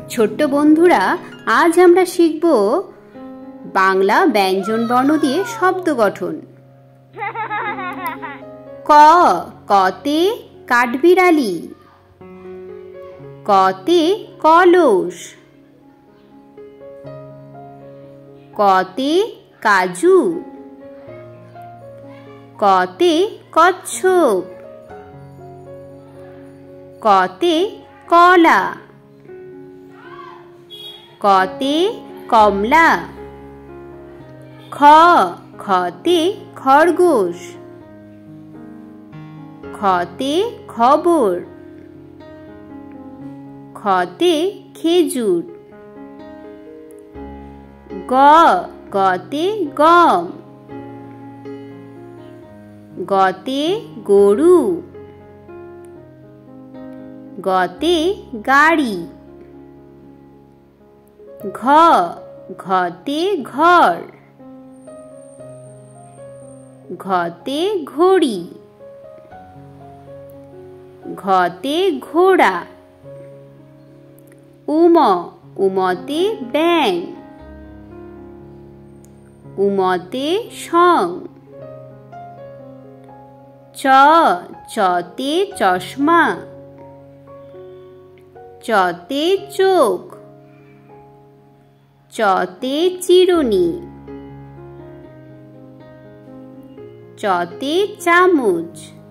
ছোট্ট বন্ধুরা, আজ আমরা শিখব বাংলা ব্যঞ্জন বর্ণ দিয়ে শব্দ গঠন। ক, কতে কাঠবিড়ালি। কতে কলস। কতে কাজু। কতে কচ্ছপ। কতে কলা। কতে কমলা। খ, খতে খরগোশ। খতে খবর। খতে খেজুর। গ, গতে গম। গতে গরু। গতে গাড়ি। ঘ, ঘতে ঘর। ঘতে ঘড়ি। ঘতে ঘোড়া। উম, উমতে ব্যাঙ। উমতে শং। চ, চতে চশমা। চতে চোখ। চতে চিরুনি। চতে চামচ।